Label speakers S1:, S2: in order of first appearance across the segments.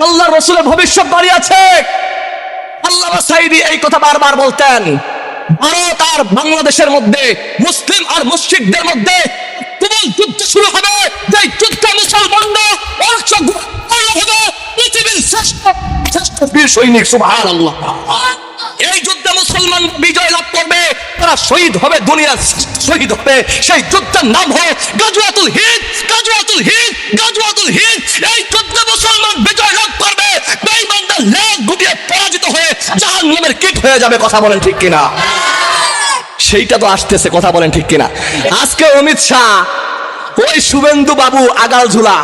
S1: আল্লাহ রাসূলের ভবিষ্যৎবাণী আছে। আল্লামা সাঈদী এই কথা বারবার বলতেন, ভারত আর বাংলাদেশের মধ্যে, মুসলিম আর মুশরিকদের মধ্যে তুমুল যুদ্ধ শুরু হবে, যে যুদ্ধে মুসলমানরা অংশগ্রহণ হবে পৃথিবীর শ্রেষ্ঠ বীর সৈনিক। সুবহানাল্লাহ। এই যুদ্ধে মুসলমান বিজয় লাভ করবে, তারা শহীদ হবে, দুনিয়ার শহীদ হবে। সেই যুদ্ধের নাম হলো গাজওয়াতুল হিন্দ। গাজওয়াতুল হিন্দ, গাজওয়াতুল হিন্দ। এই যুদ্ধে মুসলমান বিজয় লাভ করবে, বেঈমানদের লেজ গুটিয়ে পরাজিত হয়ে জাহান্নামের কীট হয়ে যাবে। কথা বলেন ঠিক কিনা? সেইটা তো আসতেছে, কথা বলেন ঠিক কিনা? আজকে অমিত শাহ, ওই শুভেন্দু বাবু আগাল ঝুলা,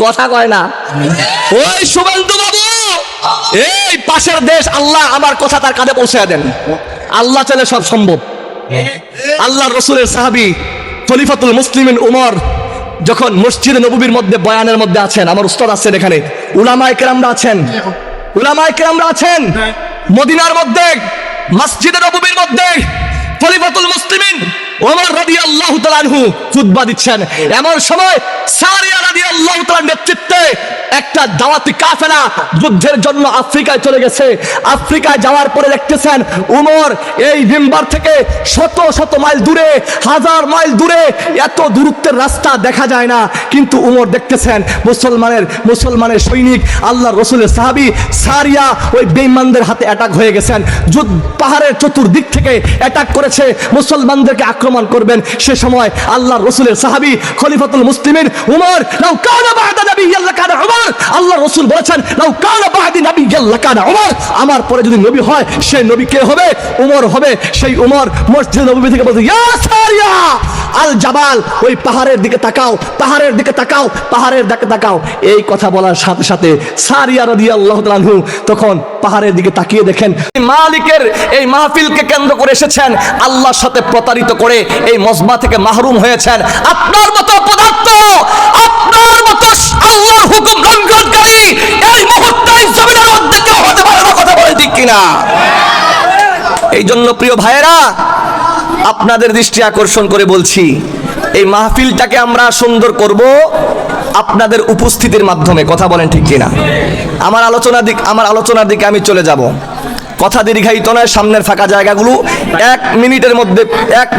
S1: কথা কয় না, ওই শুভেন্দু বাবু, এই পাশের দেশ, আল্লাহ আমার কথা তার কাঁধে পৌঁছে দেন। আল্লাহ চাইলে সব সম্ভব। আল্লাহর রাসূলের সাহাবী খলিফাতুল মুসলিমিন উমর যখন মসজিদে নববীর মধ্যে বয়ানের মধ্যে আছেন, আমার উস্তাদ আছেন এখানে, উলামায়ে কেরামরা আছেন, উলামায়ে কেরামরা আছেন, মদিনার মধ্যে মসজিদে নববীর মধ্যে খলিফাতুল মুসলিমিন ওমর রাদিয়াল্লাহু তাআলা আনহু খুতবা দিচ্ছেন। এমন সময় সারিয়া রাদিয়াল্লাহু তাআলার নেতৃত্বে একটা দাওয়াতি কাফেলা যুদ্ধের জন্য আফ্রিকায় চলে গেছে। আফ্রিকায় যাওয়ার পরে দেখতেছেন উমর এই মিম্বার থেকে শত শত মাইল দূরে, হাজার মাইল দূরে, এত দূরত্বের রাস্তা দেখা যায় না, কিন্তু উমর দেখতেছেন মুসলমানের সৈনিক আল্লাহর রাসূলের সাহাবী সারিয়া ওই বেঈমানদের হাতে অ্যাটাক হয়ে গেছেন। পাহাড়ের চতুর্দিক থেকে অ্যাটাক করেছে, মুসলমানদেরকে আক্রমণ করবেন। সে সময় আল্লাহর রাসূলের সাহাবী খলিফাতুল মুসলিমিন উমর, লাউ কানা বা'দা নাবিয়্যান লাকানা উমর, আল্লাহর রাসূল বলেছেন লাউ কানা বা'দি নাবিয়্যান লাকানা উমর, আমার পরে যদি নবী হয় সে নবী কে হবে? উমর হবে। সেই উমর মসজিদ নববী থেকে বলছে, ইয়া সারিয়া আল জাবাল, ওই পাহাড়ের দিকে তাকাও, পাহাড়ের দিকে তাকাও, পাহাড়ের দিকে তাকাও। এই কথা বলার সাথে সাথে সারিয়া রাদিয়াল্লাহু তাআলা আনহু তখন পাহাড়ের দিকে তাকিয়ে দেখেন মালিকের এই মাহফিলকে কেন্দ্র করে এসেছেন, আল্লাহর সাথে প্রতারিত করে এই মজমা থেকে মাহরুম হয়েছেন। আপনার মতো পদার্থ, আপনার মতো আল্লাহর হুকুম লঙ্ঘনকারী এই মুহূর্তে জমিনের মধ্যে কেউ হতে পারে না। কথা বলে ঠিক কিনা? এই জন্য প্রিয় ভাইয়েরা, আপনাদের দৃষ্টি আকর্ষণ করে বলছি, এই মাহফিলটাকে আমরা সুন্দর করব আপনাদের উপস্থিতির মাধ্যমে। কথা বলেন ঠিক কিনা? আমার আলোচনার দিকে আমি চলে যাব। কথা দীর্ঘায়িত নয়, সামনের ফাঁকা জায়গাগুলো 1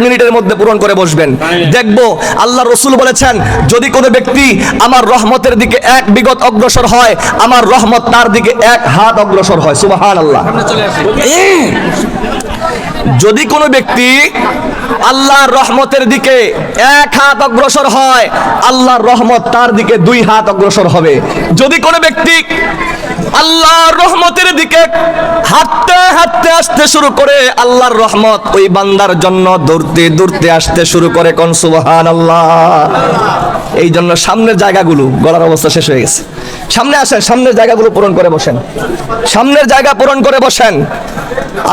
S1: মিনিটের মধ্যে পূরণ করে বসবেন। দেখবো আল্লাহ রাসূল বলেছেন, যদি কোনো ব্যক্তি আমার রহমতের দিকে 1 বিগত অগ্রসর হয়, আমার রহমত তার দিকে 1 হাত অগ্রসর হয়। সুবহানাল্লাহ। যদি কোনো ব্যক্তি আল্লাহর রহমতের দিকে 1 হাত অগ্রসর হয়, আল্লাহর রহমত তার দিকে 2 হাত অগ্রসর হবে। যদি কোনো ব্যক্তি আল্লাহর রহমতের দিকে হাঁটতে হাঁটতে আসতে শুরু করে, আল্লাহর রহমত ওই বান্দার জন্য দৌড়তে দৌড়তে আসতে শুরু করে। কোন সুবহানাল্লাহ। এই জন্য সামনের জায়গাগুলো, গলার অবস্থা শেষ হয়ে গেছে, সামনে আসেন, সামনের জায়গাগুলো পূরণ করে বসেন, সামনের জায়গা পূরণ করে বসেন।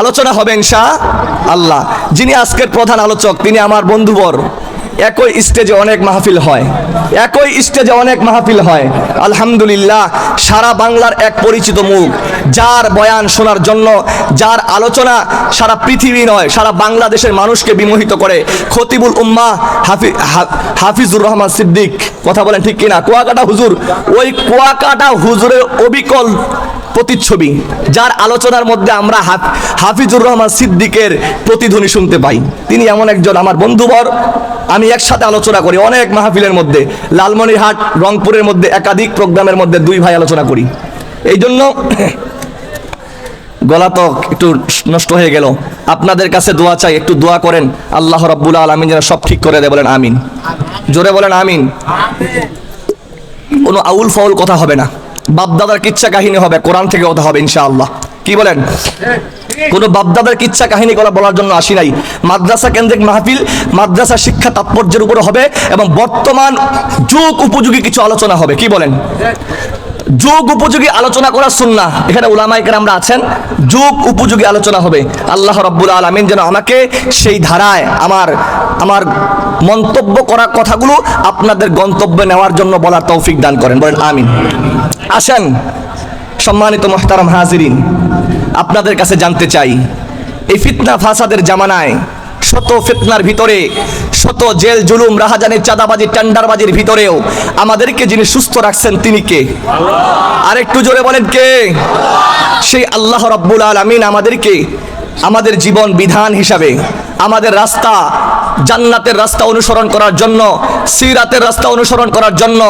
S1: আলোচনা হবে ইনশাআল্লাহ। যিনি আজকের প্রধান আলোচক তিনি আমার বন্ধুবর। একই স্টেজে অনেক মাহফিল হয়, একই স্টেজে অনেক মাহফিল হয়। আলহামদুলিল্লাহ, সারা বাংলার এক পরিচিত মুখ, যার বয়ান শোনার জন্য, যার আলোচনা সারা পৃথিবী নয় সারা বাংলাদেশের মানুষকে বিমোহিত করে, খতিবুল উম্মাহ হাফিজুর রহমান সিদ্দিক। কথা বলেন ঠিক কিনা? কুয়াকাটা হুজুর, ওই কুয়াকাটা হুজুরের অবিকল প্রতিচ্ছবি, যার আলোচনার মধ্যে আমরা হাফিজুর রহমান সিদ্দিকের প্রতিধ্বনি শুনতে পাই। তিনি এমন একজন আমার বন্ধুবর। আমি একসাথে আলোচনা করি অনেক মাহফিলের মধ্যে, লালমনিরহাট, রংপুরের মধ্যে একাধিক প্রোগ্রামের মধ্যে 2 ভাই আলোচনা করি। এই জন্য গলা তো একটু নষ্ট হয়ে গেল। আপনাদের কাছে দোয়া চাই, একটু দোয়া করেন আল্লাহ রাব্বুল আলামিন যেন সব ঠিক করে দেয়। বলেন আমিন, জোরে বলেন আমিন। কোনো আউল ফাউল কথা হবে না, বাপদাদার কিচ্ছা কাহিনী হবে, কোরআন থেকে কথা হবে ইনশাআল্লাহ। কি বলেন? কোনো বাপদাদার কিচ্ছা কাহিনী বলার জন্য আসি নাই। মাদ্রাসা কেন্দ্রিক মাহফিল, মাদ্রাসা শিক্ষা তাৎপর্যের উপর হবে এবং বর্তমান যুগ উপযোগী কিছু আলোচনা হবে। কি বলেন? যুগ উপযোগী আলোচনা করার সুন্নাহ। এখানে উলামায়ে কেরামরা আছেন, যুগ উপযোগী আলোচনা হবে। আল্লাহ রাব্বুল আলামিন যেন আমাকে সেই ধারায় আমার মন্তব্য করা কথাগুলো আপনাদের গন্তব্যে নেওয়ার জন্য বলার তৌফিক দান করেন। বলেন আমিন। আসেন সম্মানিত মুহতারাম হাজিরিন, আপনাদের কাছে জানতে চাই, এই ফিতনা ফাসাদের জামানায়, শত ফিতনার ভিতরে শত জেল জুলুম রাহাজানি চাঁদাবাজি টেন্ডারবাজির ভিতরেও আমাদেরকে যিনি সুস্থ রাখছেন তিনি কে? আরেকটু জোরে বলেন কে? সেই আল্লাহ রাব্বুল আলামিন আমাদেরকে আমাদের জীবন বিধান হিসাবে আমাদের রাস্তা জান্নাতের রাস্তা অনুসরণ করার জন্য, সিরাতের রাস্তা অনুসরণ করার জন্য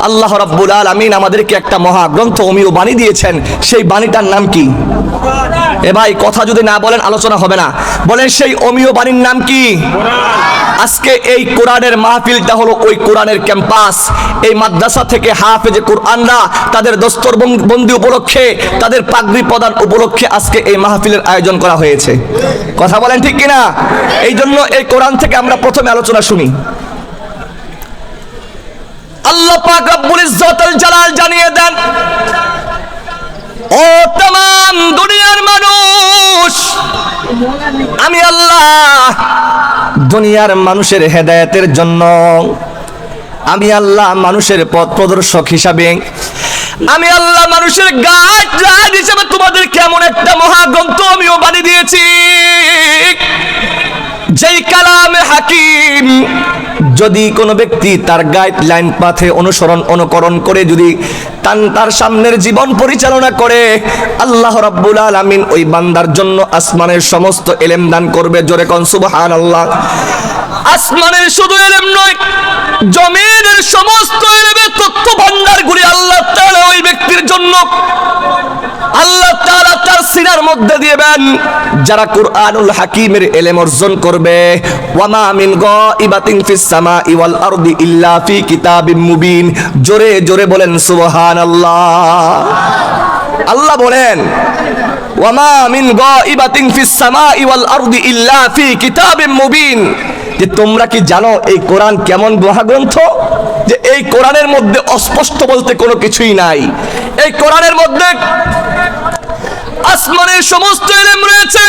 S1: আল্লাহ রাব্বুল আলামিন আমাদেরকে একটা মহাগ্রন্থ অমীয় বাণী দিয়েছেন। সেই বাণীটার নাম কি? এ ভাই কথা যদি না বলেন আলোচনা হবে না। বলেন সেই অমীয় বাণীর নাম কি? আজকে এই কোরআনের মাহফিলটা হলো ওই কোরআনের ক্যাম্পাস। এই মাদ্রাসা থেকে হাফেজে কোরআনরা তাদের দস্তর বন্দি উপলক্ষে, তাদের পাগড়ি প্রদান উপলক্ষে আজকে এই মাহফিলের আয়োজন করা হয়েছে। কথা বলেন ঠিক কিনা? এই জন্য এই কোরআন থেকে আমরা প্রথমে আলোচনা শুনি। আল্লাহ পাক রব্বুল ইজ্জতুল জালাল জানিয়ে দেন, ও तमाम দুনিয়ার মানুষ, আমি আল্লাহ দুনিয়ার মানুষের হেদায়েতের জন্য, আমি আল্লাহ মানুষের পথ প্রদর্শক হিসাবে, আমি আল্লাহ মানুষের গাইড হিসাবে তোমাদেরকে এমন একটা মহাগ্রন্থ আমিও বানিয়ে দিয়েছি, যেই কালামে হাকিম যদি কোনো ব্যক্তি তার গাইডলাইন পথে অনুকরণ করে যদি তার সামনের জীবন পরিচালনা করে, আল্লাহ রাব্বুল আলামিন ওই বান্দার জন্য আসমানের সমস্ত ইলম দান করবে। জোরে কোন সুবহানাল্লাহ। আসমানের শুধু ইলম নয়, জমিনের সমস্ত ইলমের তথ্য ভান্ডারগুলি আল্লাহ তাআলা ওই ব্যক্তির জন্য আল্লাহ তাআলা তার সিনার মধ্যে দিবেন। যারা কুরআনুল হাকিমের ইলম অর্জন করবে, ওয়ামা মিন গায়িবাতিন ফিস সামাই ওয়াল আরদি ইল্লা ফি কিতাবিম মুবিন। জোরে জোরে বলেন সুবহানাল্লাহ। আল্লাহ বলেন, ওয়ামা মিন গায়িবাতিন ফিস সামাই ওয়াল আরদি ইল্লা ফি কিতাবিম মুবিন। যে তোমরা কি জানো এই কোরআন কেমন মহাগ্রন্থ? যে এই কোরআনের মধ্যে অস্পষ্ট বলতে কোনো কিছুই নাই। এই কোরআনের মধ্যে আসমানের সমস্ত ইলম রয়েছে,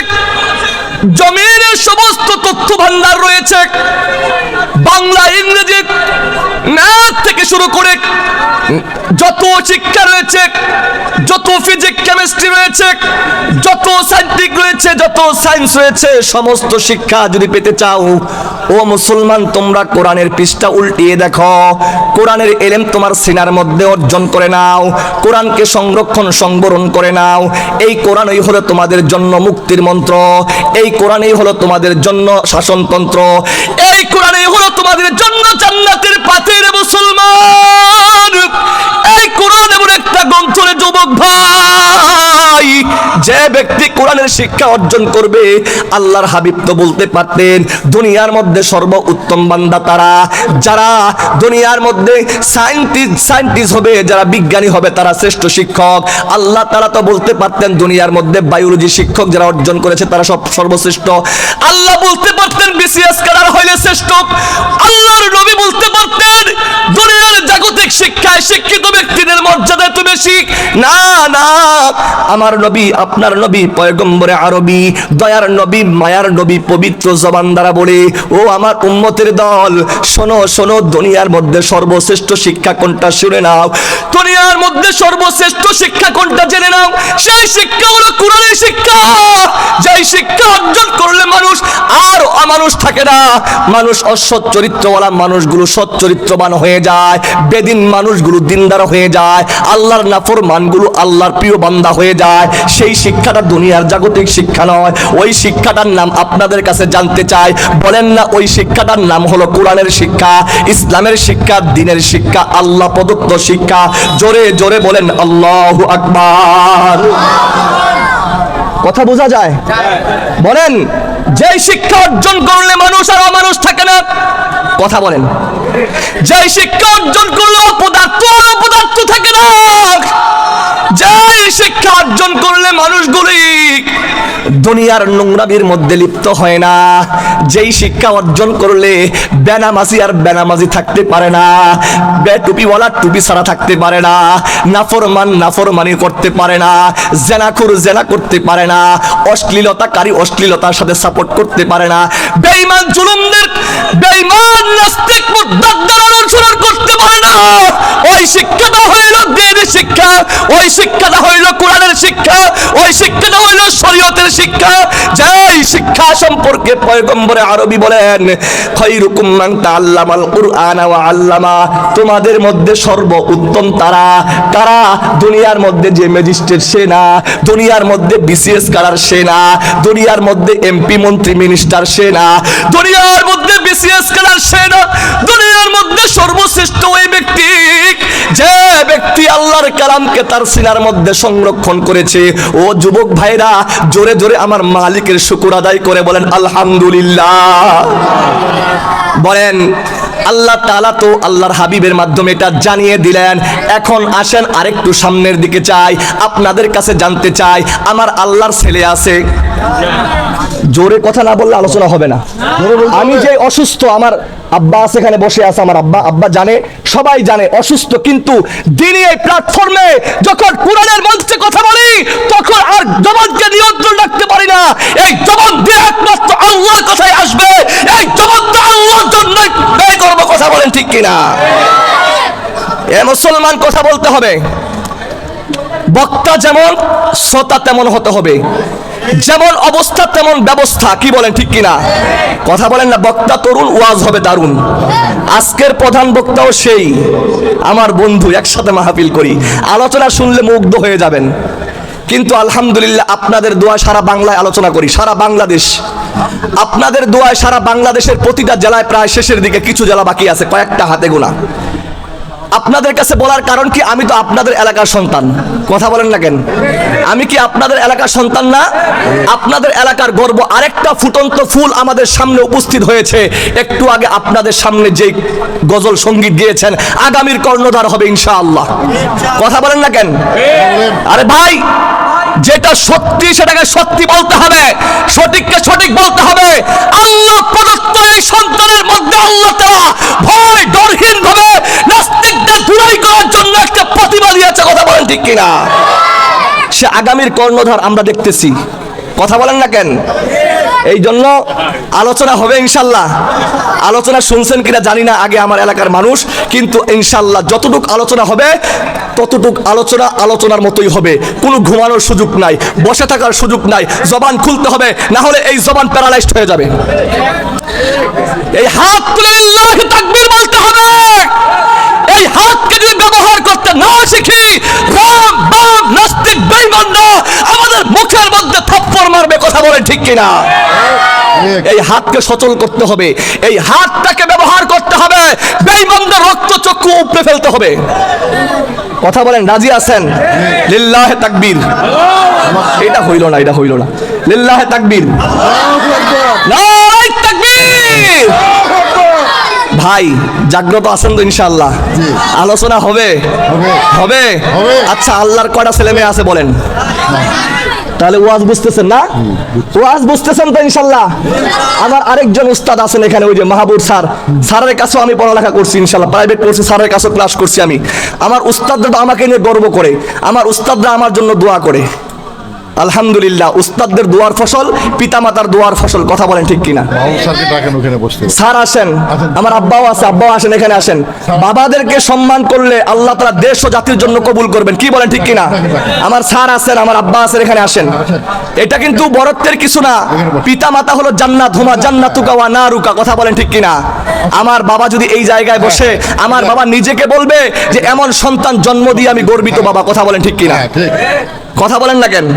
S1: জমিনের সমস্ত তথ্য ভান্ডার রয়েছে, বাংলা ইংরেজি ম্যাথ থেকে শুরু করে যত শিক্ষা রয়েছে, যত ফিজিক্স কেমিস্ট্রি রয়েছে, যত সায়েন্টিফিক রয়েছে, যত সায়েন্স রয়েছে, সমস্ত শিক্ষা যদি পেতে চাও ও মুসলমান, তোমরা কোরআনের পৃষ্ঠা উল্টিয়ে দেখো। কোরআনের ইলম তোমার সিনার মধ্যে অর্জন করে নাও, কোরআনকে সংরক্ষণ সংবরণ করে নাও। এই কোরআনই হলো তোমাদের জন্য মুক্তির মন্ত্র, এই কোরআনই হলো তোমাদের জন্য শাসনতন্ত্র, এই কোরআনই হলো তোমাদের জন্য জান্নাতের পথের মুসলমান। এই কোরআন এমন একটা গ্রন্থ রে যুবক ভাই, যে ব্যক্তি কোরআনের শিক্ষা অর্জন করবে, আল্লাহর হাবিব তো বলতে পারতেন দুনিয়ার মধ্যে সর্বোত্তম বান্দা তারা যারা দুনিয়ার মধ্যে সায়েন্টিস্ট হবে, যারা বিজ্ঞানী হবে তারা শ্রেষ্ঠ শিক্ষক। আল্লাহ তাআলা তো বলতে পারতেন দুনিয়ার মধ্যে বায়োলজি শিক্ষক যারা অর্জন করেছে তারা সর্বশ্রেষ্ঠ। আল্লাহ বলতে পারতেন বিসিএস ক্যাডার হইলে শ্রেষ্ঠ। আল্লাহর নবী বলতে পারতেন দুনিয়ার জাগতিক শিক্ষায় শিক্ষিত ব্যক্তিদের মর্যাদা তো বেশি। না না, আমার নবী, আপনার নবী পয়গম্বরে আরবী, দয়ার নবী, মায়ার নবী পবিত্র জবান দ্বারা বলে, ও আমার উম্মতের দল, শোনো শোনো, দুনিয়ার মধ্যে সর্বশ্রেষ্ঠ শিক্ষা কোনটা শুনে নাও। দুনিয়ার মধ্যে সর্বশ্রেষ্ঠ শিক্ষা কোনটা জেনে নাও। সেই শিক্ষা হলো কোরআনের শিক্ষা। যেই শিক্ষা অর্জন করলে মানুষ আর অমানুষ থাকে না, মানুষ অসৎ চরিত্রওয়ালা মানুষগুলো সৎ চরিত্রবান হয়ে যায়, বেদিন মানুষগুলো দিনদার হয়ে যায়, আল্লাহর নাফরমানগুলো আল্লাহর প্রিয় বান্দা হয়ে যায়। সেই শিক্ষাটা দুনিয়ার জাগতিক শিক্ষা নয়। ওই শিক্ষাটার নাম আপনাদের কাছে জানতে চাই। বলেন না, ওই শিক্ষাটার নাম হলো কোরআনের শিক্ষা, ইসলামের শিক্ষা, দ্বীনের শিক্ষা, আল্লাহ প্রদত্ত শিক্ষা। জোরে জোরে বলেন আল্লাহু আকবার। কথা বোঝা যায়? বলেন, যেই শিক্ষা অর্জন করলে মানুষ আর অমানুষ থাকে না। কথা বলেন, যেই শিক্ষা অর্জন করলে অপদার্থ আর অপদার্থ থাকে না। যেই শিক্ষা অর্জন করলে মানুষগুলি দুনিয়ার নোংরামির মধ্যে লিপ্ত হয় না। যেই শিক্ষা অর্জন করলে বেনামাজি আর বেনামাজি থাকতে পারে না, বেটুপিওয়ালা টুপি ছাড়া থাকতে পারে না, নাফরমান নাফরমানি করতে পারে না, জেনাখুর জেনা করতে পারে না, অশ্লীলতাকারী অশ্লীলতার সাথে সাপোর্ট করতে পারে না, বেঈমান জুলুমদের বেঈমান নাস্তিক মুদ্দাদ্দার অনুসরণ করতে পারে না। ওই শিক্ষাটা হইল দ্বীনের শিক্ষা, ওই শিক্ষাটা হইল কোরআনের শিক্ষা, ওই শিক্ষাটা হইল শরীয়তের শিক্ষা। শিক্ষা, যেই শিক্ষা সম্পর্কে পয়গম্বরে আরবি বলেন খায়রুকুম মান তাআল্লামাল কুরআন ওয়া আল্লামা, তোমাদের মধ্যে সর্ব উত্তম তারা কারা? দুনিয়ার মধ্যে যে ম্যাজিস্ট্রেট সে না, দুনিয়ার মধ্যে বিসিএস কারার সে না, দুনিয়ার মধ্যে এমপি মন্ত্রী মিনিস্টার সে না, দুনিয়ার মধ্যে বিসিএস কারার সে না, দুনিয়ার মধ্যে সর্বশ্রেষ্ঠ ওই ব্যক্তি যে ব্যক্তি আল্লাহর কালামকে তার সিনার মধ্যে সংরক্ষণ করেছে। ও যুবক ভাইরা, জোরে জোরে আমার মালিকের শুকর আদায় করে বলেন আলহামদুলিল্লাহ। বলেন আল্লাহ তাআলা তো আল্লাহর হাবিবের মাধ্যমে এটা জানিয়ে দিলেন। এখন আসেন আরেকটু সামনের দিকে চাই, আপনাদের কাছে জানতে চাই আমার আল্লাহর ছেলে আছে? জোরে কথা না বললে আলোচনা হবে না। আমি যে অসুস্থ, আমার আব্বা আছে এখানে বসে আছে, আমার আব্বা জানে, সবাই জানে অসুস্থ, কিন্তু দিনে এই প্ল্যাটফর্মে যখন কোরআনের মঞ্চে কথা বলি তখন আর জবানকে নিয়ন্ত্রণ রাখতে পারি না। এই জবান দিয়ে একমাত্র আল্লাহর কথাই আসবে, এই জবানটা আল্লাহর জন্য ব্যয় করব। কথা বলেন ঠিক কিনা? এ মুসলমান, কথা বলতে হবে। বক্তা যেমন শ্রোতা তেমন হতে হবে, যেমন অবস্থা তেমন ব্যবস্থা। কি বলেন ঠিক কিনা? কথা বলেন না? বক্তা তরুণ, ওয়াজ হবে দারুণ। আজকের প্রধান বক্তাও সেই আমার বন্ধু, একসাথে মাহফিল করি, আলোচনা শুনলে মুগ্ধ হয়ে যাবেন। কিন্তু আলহামদুলিল্লাহ আপনাদের দোয়া সারা বাংলায় আলোচনা করি, সারা বাংলাদেশ। আপনাদের দোয়ায় সারা বাংলাদেশের প্রতিটা জেলায় প্রায় শেষের দিকে, কিছু জেলা বাকি আছে, কয়েকটা হাতে গোনা। আপনাদের কাছে বলার কারণ কি? আমি তো আপনাদের এলাকার সন্তান। কথা বলেন না কেন? আমি কি আপনাদের এলাকার সন্তান না? আপনাদের এলাকার গর্ব। আরেকটা ফুটন্ত ফুল আমাদের সামনে উপস্থিত হয়েছে একটু আগে। আপনাদের সামনে যে গজল সঙ্গীত গিয়েছেন, আগামীর কর্ণধার হবে ইনশাআল্লাহ। কথা বলেন না কেন? আরে ভাই, যেটা সত্যি সেটাকে সত্যি বলতে হবে, সঠিককে সঠিক বলতে হবে। আল্লাহ প্রদত্ত এই সন্তানের মধ্যে আল্লাহ তাআলা ভয় ডরহীন ভাবে নাস্তিকদের ধুলাই করার জন্য একটা প্রতিভা দিয়েছে। কথা বলেন ঠিক কিনা? সে আগামীর কর্ণধার আমরা দেখতেছি। কথা বলেন না কেন? এই জন্য আলোচনা হবে ইনশাল্লাহ। আলোচনা শুনছেন কিনা জানি না আগে আমার এলাকার মানুষ, কিন্তু ইনশাল্লাহ যতটুক আলোচনা হবে ততটুক আলোচনার মতোই হবে। কোনো ঘুমানোর সুযোগ নাই, বসে থাকার সুযোগ নাই, জবান খুলতে হবে, না হলে এই জবান প্যারালাইজড হয়ে যাবে। এই হাত তুলে আল্লাহু তাকবীর বলতে হবে। এই হাতকে যদি ব্যবহার করতে না শিখি, রাম বাম নাস্তিক বেঈমানরা আমাদের মুখের মধ্যে থাপ্পড় মারবে। কথা বলে ঠিক কিনা? এই হাতকে সচল করতে হবে, এই হাতটাকে ব্যবহার করতে হবে, বেঈমানদের রক্ত চক্ষু উপড়ে ফেলতে হবে। কথা বলেন, রাজি আছেন? লিল্লাহে তাকবীর। এটা হইল না, এটা হইল না। লিল্লাহে তাকবীর, নারায়ে তাকবীর। ভাই জাগ্রত আছেন তো ইনশাআল্লাহ? আলোচনা হবে হবে। আচ্ছা, আল্লাহর কয়টা ছেলে মেয়ে আছে বলেন? তাহলে ওয়াজ বুঝতেছেন না? ওয়াজ বুঝতেছেন তো ইনশাআল্লাহ? আমার আরেকজন উস্তাদ আছেন এখানে, ওই যে মাহবুব স্যার, স্যারের কাছেও আমি পড়ালেখা করছি ইনশাআল্লাহ, প্রাইভেট করছি, স্যারের কাছেও ক্লাস করছি আমি। আমার উস্তাদরা আমাকে নিয়ে গর্ব করে, আমার উস্তাদরা আমার জন্য দোয়া করে। আলহামদুলিল্লাহ, উস্তাদদের দোয়ার ফসল, পিতামাতার দোয়ার ফসল। কথা বলেন ঠিক কিনা? স্যার আসেন, আমার আব্বাও আছে, আব্বাও আসেন, এখানে আসেন। বাবাদেরকে সম্মান করলে আল্লাহ তাআলা দেশ ও জাতির জন্য কবুল করবেন। কি বলেন ঠিক কিনা? আমার স্যার আছেন, আমার আব্বা আছেন, এখানে আসেন। এটা কিন্তু বরত্বের কিছু না। পিতামাতা হলো জান্নাত, হুমা জান্নাতুকা ওয়া নারুকা। কথা বলেন ঠিক কিনা? আমার বাবা যদি এই জায়গায় বসে, আমার বাবা নিজেকে বলবে যে এমন সন্তান জন্ম দিয়ে আমি গর্বিত বাবা। কথা বলেন ঠিক কিনা? কথা বলেন না কেন?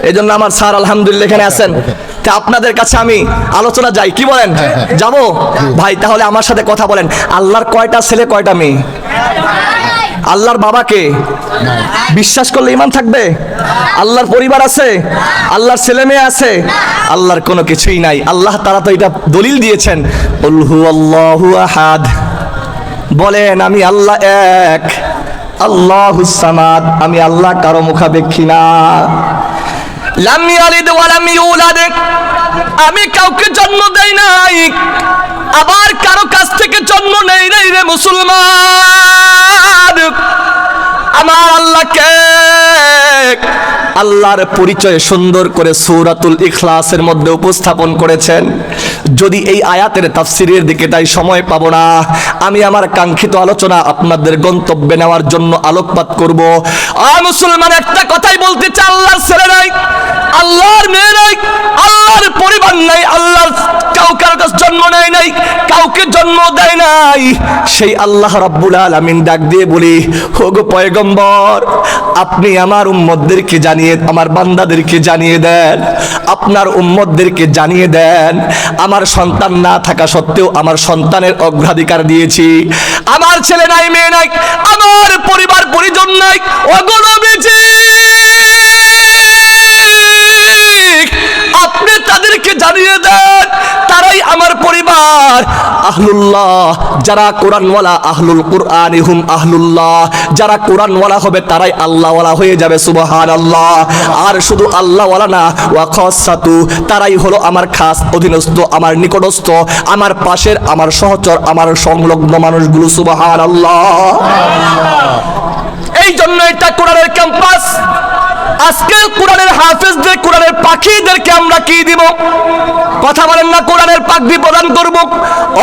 S1: এই জন্য আমার স্যার আলহামদুলিল্লাহ এখানে আছেন। তা আপনাদের কাছে আমি আলোচনা যাই, কি বলেন? যাবো ভাই? তাহলে আমার সাথে কথা বলেন। আল্লাহর কয়টা ছেলে, কয়টা মেয়ে? আল্লাহর বাবাকে বিশ্বাস করলে ঈমান থাকবে? আল্লাহর পরিবার আছে, আল্লাহর ছেলে মেয়ে আছে, আল্লাহর কোনো কিছুই নাই। আল্লাহ তাআলা তো এটা দলিল দিয়েছেন, কুল হুয়াল্লাহু আহাদ। বলেন আমি আল্লাহ এক, আল্লাহুস সামাদ, আমি আল্লাহ কারো মুখাপেক্ষী না। লাম ইয়ালিদ ওয়া লাম ইউলাদ, আমি কাউকে জন্ম দেই নাই, আবার কারো কাছ থেকে জন্ম নেই নাই রে মুসলমান। আমার আল্লাহকে আল্লাহর পরিচয় সুন্দর করে সূরাতুল ইখলাসের মধ্যে উপস্থাপন করেছেন। যদি এই আয়াতের তাফসীরের দিকে তাই সময় পাবো না, আমি আমার কাঙ্ক্ষিত আলোচনা আপনাদের গন্তব্যে নেওয়ার জন্য আলোকপাত করব। মুসলমান একটা কথাই বলতে চাই, আল্লাহর ছেলে নাই, আল্লাহর মেয়ে নাই, আল্লাহর পরিবার নাই, আল্লাহর কাউকে জন্ম নেয় নাই, কাউকে জন্ম দেয় নাই। সেই আল্লাহ রাব্বুল আলামিন ডাক দিয়ে বলি, ওগো পয়গম্বর, আপনি আমার উম্মতদেরকে জানিয়ে, আমার বান্দাদেরকে জানিয়ে দেন, আপনার উম্মতদেরকে জানিয়ে দেন, আমার সন্তান না থাকা সত্ত্বেও আমার সন্তানের অগ্রাধিকার দিয়েছি। আমার ছেলে নাই, মেয়ে নাই, আমার পরিবার পরিজন নাই। ওগো নবীজি, আপনি তাদেরকে জানিয়ে দেন, তারাই আমার পরিবার। আহলুল্লাহ, যারা কোরআনওয়ালা, আহলুল কুরআনিহুম আহলুল্লাহ, যারা কোরআনওয়ালা হবে তারাই আল্লাহওয়ালা হয়ে যাবে। সুবহানাল্লাহ। আর শুধু আল্লাহওয়ালা না, ওয়া খাসাতু, তারাই হলো আমার খাস অধীনস্থ, আমার নিকটস্থ, আমার পাশের, আমার সহচর, আমার সংলগ্ন মানুষগুলো। সুবহানাল্লাহ। এই জন্য এটা কোরআনের ক্যাম্পাস। আজকে কোরআনের হাফেজদের, কোরআনের পাখিদেরকে আমরা কি দিব? কথা বলেন না, কোরআনের পাগড়ি প্রদান করব।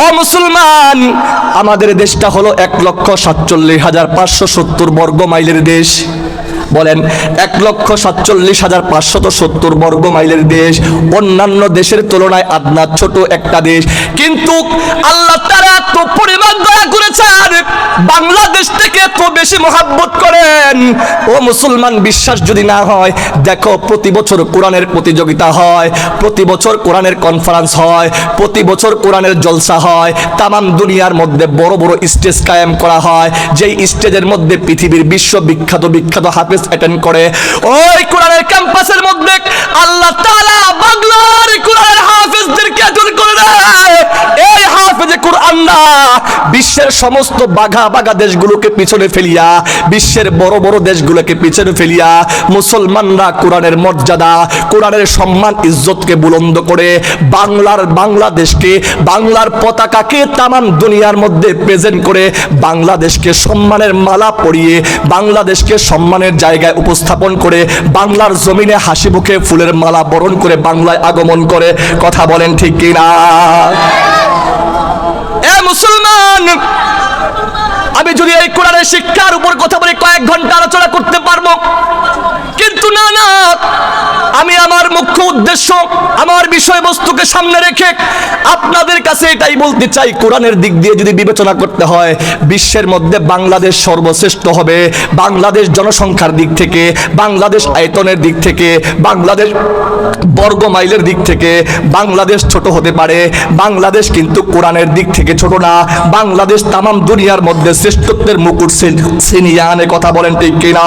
S1: ও মুসলমান, আমাদের দেশটা হলো 1,47,570 বর্গ মাইলের দেশ। বলেন, 1,47,570 বর্গ মাইলের দেশ। অন্যান্য দেশের তুলনায় আদনা ছোট একটা দেশ, কিন্তু আল্লাহ তাআলা এত পরিমাণ দয়া করেছেন, বাংলাদেশ থেকে এত বেশি মহব্বত করেন। ও মুসলমান, বিশ্বাস যদি না হয় দেখো, প্রতি বছর কোরআনের প্রতিযোগিতা হয়, প্রতি বছর কোরআনের কনফারেন্স হয়, প্রতি বছর কোরআনের জলসা হয়, তামাম দুনিয়ার মধ্যে বড় বড় স্টেজ কায়েম করা হয়, যেই স্টেজের মধ্যে পৃথিবীর বিশ্ববিখ্যাত বিখ্যাত হাফেজ অ্যাটেন্ড করে। ওই কোরআনের ক্যাম্পাসের মধ্যে আল্লাহ তাআলা বাংলার কোরআনের হাফেজদেরকে অ্যাটেন্ড করে দেয়। এই হাফেজে কোরআন না, বিশ্বের সমস্ত বাঘা বাঘা দেশগুলোকে পিছনে ফেলিয়া, বিশ্বের বড় বড় দেশগুলোকে পিছনে ফেলিয়া মুসলমানরা কোরআনের মর্যাদা, কোরআনের সম্মান ইজ্জতকে বুলন্দ করে বাংলাদেশকে, বাংলার পতাকাকে তামাম দুনিয়ার মধ্যে প্রেজেন্ট করে, বাংলাদেশকে সম্মানের মালা পরিয়ে, বাংলাদেশকে সম্মানের জায়গায় উপস্থাপন করে, বাংলার জমিনে হাসি মুখে ফুলের মালা বরণ করে বাংলায় আগমন করে। কথা বলেন ঠিক কিনা? এ মুসলমান, আমি যদি এই কোরআনের শিক্ষার উপর কথা বলি কয়েক ঘন্টা আলোচনা করতে পারবো, কিন্তু না, আমি আমার মুখ্য উদ্দেশ্য, আমার বিষয়বস্তুকে সামনে রেখে আপনাদের কাছে এটাই বলতে চাই, কোরআনের দিক দিয়ে যদি বিবেচনা করতে হয়, বিশ্বের মধ্যে বাংলাদেশ সর্বশ্রেষ্ঠ হবে। বাংলাদেশ জনসংখ্যার দিক থেকে, বাংলাদেশ আয়তনের দিক থেকে, বাংলাদেশ বর্গ মাইলের দিক থেকে বাংলাদেশ ছোট হতে পারে, বাংলাদেশ কিন্তু কোরআনের দিক থেকে ছোট না। বাংলাদেশ তামাম দুনিয়ার মধ্যে শ্রেষ্ঠত্বের মুকুট ছিনিয়ে আনে। কথা বলেন ঠিক কিনা?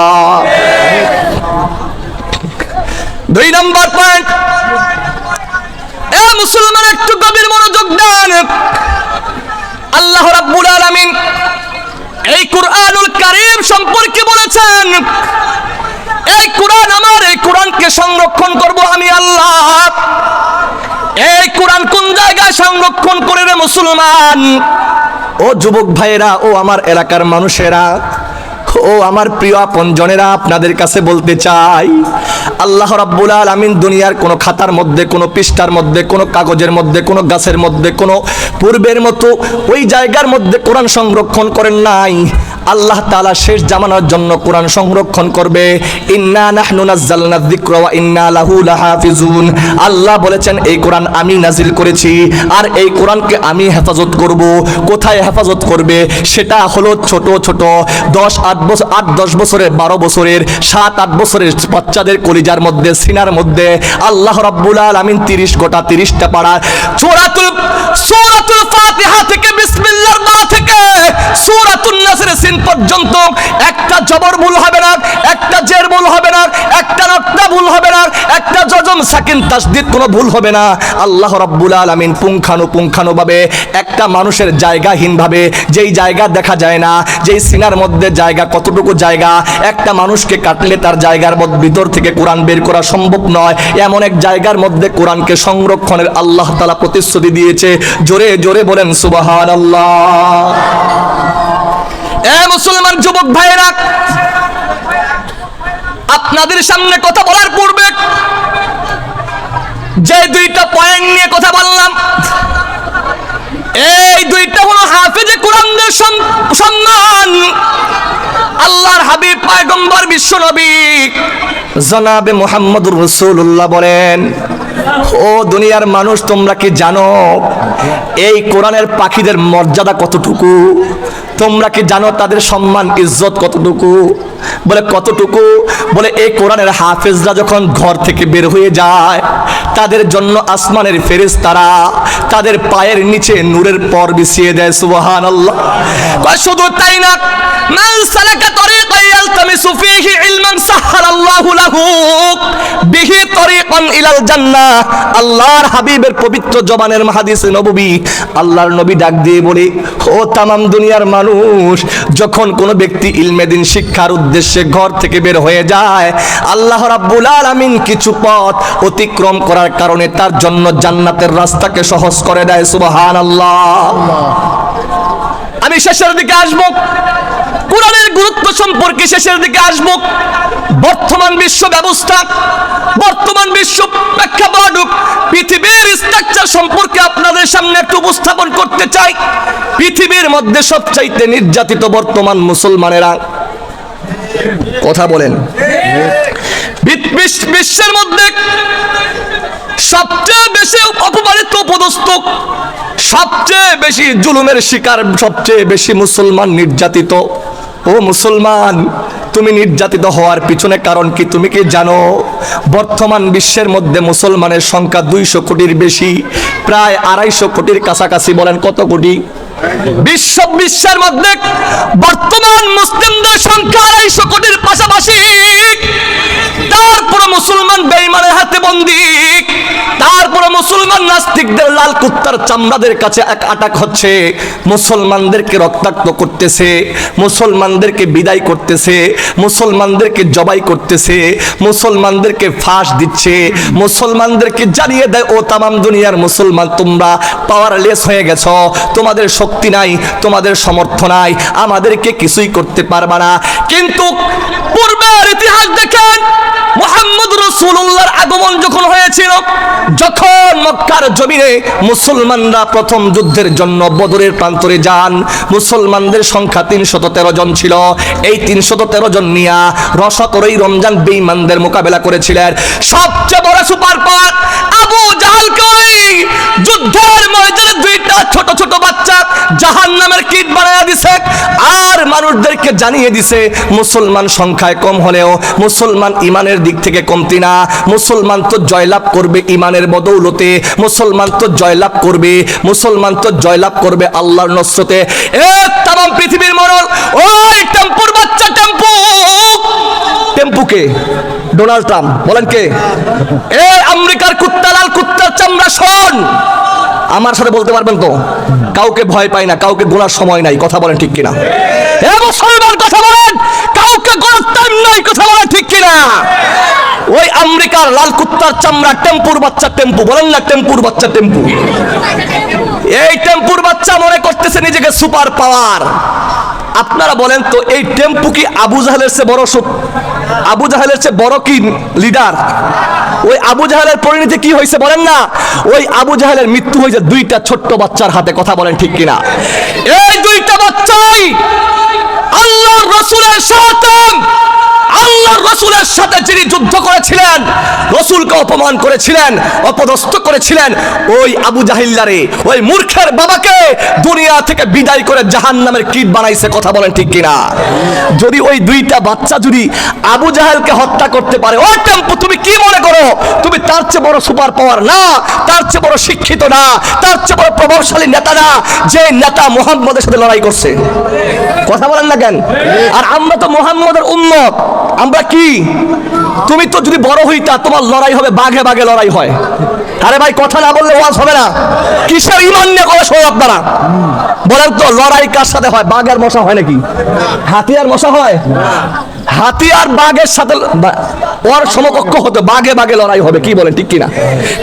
S1: 2 নম্বর পয়েন্ট, এ মুসলমান একটু গভীর মনোযোগ দেন। আল্লাহ রাব্বুল আলামিন এই কুরআনুল কারীম সম্পর্কে বলেছেন, এই কোরআন আমার, এই কোরআনকে সংরক্ষণ করব আমি আল্লাহ। এই কোরআন কোন জায়গায় সংরক্ষণ করে রে মুসলমান? ও যুবক ভাইয়েরা, ও আমার এলাকার মানুষেরা, ও আমার প্রিয় আপনজনেরা, আপনাদের কাছে বলতে চাই, আল্লাহ রাব্বুল আলামিন দুনিয়ার কোনো খাতার মধ্যে, কোনো পৃষ্ঠার মধ্যে, কোনো কাগজের মধ্যে, কোনো গাছের মধ্যে, কোনো পূর্বের মতো ওই জায়গার মধ্যে কোরআন সংরক্ষণ করেন নাই। আল্লাহ তাআলা শেষ জামানার জন্য কোরআন সংরক্ষণ করবে। ইন্না নাহনু নাযালনা যিকরা ওয়া ইন্না লাহু লাহাফিজুন। আল্লাহ বলেছেন, এই কোরআন আমি নাজিল করেছি, আর এই কোরআনকে আমি হেফাজত করব। কোথায় হেফাজত করবে? সেটা হলো ছোট ছোট 8-10 বছরের, 12 বছরের, 7-8 বছরের বাচ্চাদের কলিজার মধ্যে, সিনার মধ্যে। আল্লাহ রাব্বুল আলামিন 30টা পারা সূরাতুল ফাতিহা থেকে বিসমিল্লাহর বা থেকে সূরাতুন নাসের সিন পর্যন্ত একটা জবর ভুল হবে না, একটা জের ভুল হবে না, একটা নক্তা ভুল হবে না, একটা জজম সাকিন তাসদীদ কোনো ভুল হবে না। আল্লাহ রাব্বুল আলামিন পুঙ্খানুপুঙ্খানুভাবে একটা মানুষের জায়গাহীন ভাবে, যেই জায়গা দেখা যায় না, যেই সিনার মধ্যে জায়গা, কতটুকু জায়গা, একটা মানুষকে কাটলে তার জায়গার ভিতর থেকে কোরআন বের করা সম্ভব নয়, এমন এক জায়গার মধ্যে কোরআনকে সংরক্ষণের আল্লাহ তাআলা প্রতিশ্রুতি দিয়েছে। জোরে জোরে বলেন সুবহানাল্লাহ। এ মুসলমান যুবক ভাইয়েরা, আপনাদের সামনে কথা বলার পূর্বে যে দুইটা পয়েন্ট নিয়ে কথা বললাম, এই দুইটা হলো হাফেজে কোরআনদের সম্মান। আল্লাহর হাবিব পয়গম্বর বিশ্ব নবী জনাবে মুহাম্মদুর রাসূলুল্লাহ বলেন, ও দুনিয়ার মানুষ, তোমরা কি জানো এই কোরআনের পাখিদের মর্যাদা কতটুকু? তোমরা কি জানো তাদের সম্মান ইজ্জত কতটুকু? বলে কতটুকু? বলে এই কোরআনের হাফেজরা যখন ঘর থেকে বের হয়ে যায়, তাদের জন্য আসমানের ফেরেশতারা তাদের পায়ের নিচে নূরের পর বিছিয়ে দেয়। সুবহানাল্লাহ। শুধু তাই না, মান সালাকা তরিকান ইয়ালতামিসু ফীহি ইলমান সাহহালাল্লাহু লাহু বিহি তরিকান ইলাল জান্নাহ। আল্লাহর হাবিবের পবিত্র জবানের হাদিসে নববী, আল্লাহর নবী ডাক দিয়ে বলে, ও তামাম দুনিয়ার মানুষ, যখন কোনো ব্যক্তি ইলমে দ্বীন শিক্ষার উদ্দেশ্যে ঘর থেকে বের হয়ে যায়, আল্লাহ রাব্বুল আলামিন কিছু পথ অতিক্রম করার কারণে তার জন্য জান্নাতের রাস্তাকে সহজ করে দেয়। সুবহানাল্লাহ। আমি শেষের দিকে আসব, কোরআনের গুরুত্ব সম্পর্কে শেষের দিকে আসব। বর্তমান বিশ্ব ব্যবস্থা, বর্তমান বিশ্ব প্রেক্ষাপট, পৃথিবীর স্ট্রাকচার সম্পর্কে আপনাদের সামনে একটু উপস্থাপন করতে চাই। পৃথিবীর মধ্যে সবচাইতে নির্যাতিত বর্তমান মুসলমানেরা। কথা বলেন। বিশ্বের মধ্যে সবচেয়ে বেশি অপমানিত, অপদস্থ, সবচেয়ে বেশি জুলুমের শিকার, সবচেয়ে বেশি মুসলমান নির্যাতিত। ও মুসলমান, তুমি নির্যাতিত হওয়ার পিছনে কারণ কি তুমি কি জানো? বর্তমান বিশ্বের মধ্যে মুসলমানের সংখ্যা 200 কোটির বেশি, প্রায় 250 কোটির কাছাকাছি। বলেন কত কোটি? বিশ্বের মধ্যে বর্তমান মুসলিমদের সংখ্যা 250 কোটির পাশাপাশি, তারপরে মুসলমান বেঈমানের হাতে বন্দী, তারপরে মুসলমান নাস্তিকদের লাল কুত্তার চামড়াদের কাছে আটক হচ্ছে, মুসলমানদেরকে রক্তাক্ত করতেছে, মুসলমানদেরকে বিদায় করতেছে, মুসলমানদেরকে জবাই করতেছে, মুসলমানদেরকে ফাঁস দিচ্ছে, মুসলমানদেরকে জানিয়ে দেয়, ও তামাম দুনিয়ার মুসলমান, তোমরা পাওয়ারলেস হয়ে গেছো, তোমাদের শক্তি নাই, তোমাদের সামর্থ্য নাই, আমাদেরকে কিছুই করতে পারবা না। কিন্তু পূর্বের ইতিহাস দেখেন, মুহাম্মদ রাসূলুল্লাহর আগমন যখন হয়েছিল, যখন মক্কার জমিনে মুসলমানরা প্রথম যুদ্ধের জন্য বদরের প্রান্তরে যান, মুসলমানদের সংখ্যা 313 জন ছিল। এই 313 জন নিয়ে রসকরই রমজান বেঈমানদের মোকাবেলা করেছিলেন। সবচেয়ে বড় সুপার পাওয়ার আবু জাহালকে ওই যুদ্ধের ময়দানে দুইটা ছোট ছোট বাচ্চা জাহান্নামের কীট বানায়া দিছে, আর মানুষদেরকে জানিয়ে দিছে মুসলমান সংখ্যায় কম হলেও মুসলমান ইমানের দিক থেকে কমতি না, মুসলমান তো জয়লাভ করবে ইমানের বদৌলতে, মুসলমান তো জয়লাভ করবে, মুসলমান তো জয়লাভ করবে আল্লাহর নসরতে। তাম পৃথিবীর মরল ওই টেম্পুর বাচ্চা, টেম্পুকে ডোনাল্ড ট্রাম্প। বলেন কে? আমেরিকার কুত্তা, লাল কুত্তার চামড়া। শোন, আমার সাথে বলতে পারবেন তো? কাউকে ভয় পাই না, কাউকে গোনার সময় নাই। কথা বলেন ঠিক কিনা? মুসলমান কথা বলেন, কাউকে গোনার টাইম নাই। কথা বলেন ঠিক কিনা? ওই আমেরিকার লাল কুত্তার চামড়া টেম্পুর বাচ্চা, টেম্পু। বলেন না টেম্পুর বাচ্চা, টেম্পু। এই টেম্পুর বাচ্চা মনে করতেছে নিজেকে সুপার পাওয়ার। আপনারা বলেন তো, এই টেম্পু কি আবু জাহেলের চেয়ে বড়? আবু জাহেলের চেয়ে বড় কি লিডার? ওই আবু জাহেলের পরিণতি কি হয়েছে বলেন না? ওই আবু জাহেলের মৃত্যু হয়েছে দুইটা ছোট্ট বাচ্চার হাতে। কথা বলেন ঠিক কিনা? এই দুইটা বাচ্চাই আল্লাহর রাসূলের সাথে, আল্লাহর রাসূলের সাথে যিনি যুদ্ধ করেছিলেন, রাসূলকে অপমান করেছিলেন, অপদস্থ করেছিলেন, ওই আবু জাহিল্লারে, ওই মূর্খের বাবাকে দুনিয়া থেকে বিদায় করে জাহান্নামের কীট বানাইছে। কথা বলেন ঠিক কিনা? যদি ওই দুইটা বাচ্চা যদি আবু জাহেলকে হত্যা করতে পারে, ও টেম্পু, তুমি কি মনে করো তুমি তার চেয়ে বড় সুপার পাওয়ার না, তার চেয়ে বড় শিক্ষিত না, তার চেয়ে বড় প্রভাবশালী নেতা না, যে নেতা মুহাম্মদের সাথে লড়াই করছে? কথা বলেন না কেন? আর আমরা তো মুহাম্মদের উম্মত। আমরা কি? তুমি তো যদি বড় হইতা, তোমার লড়াই হবে বাঘে বাঘে লড়াই হয়। আরে ভাই, কথা না বললে ওয়াজ হবে না। কিসের ইমান নিয়ে কথা শোনো আপনারা? বলেন তো, লড়াই কার সাথে হয়? বাঘ আর মশা হয় নাকি? হাতি আর মশা হয়? হাতি আর বাঘের সাথে ওর সমকক্ষ হতে বাঘে বাঘে লড়াই হবে, কি বলেন ঠিক কিনা?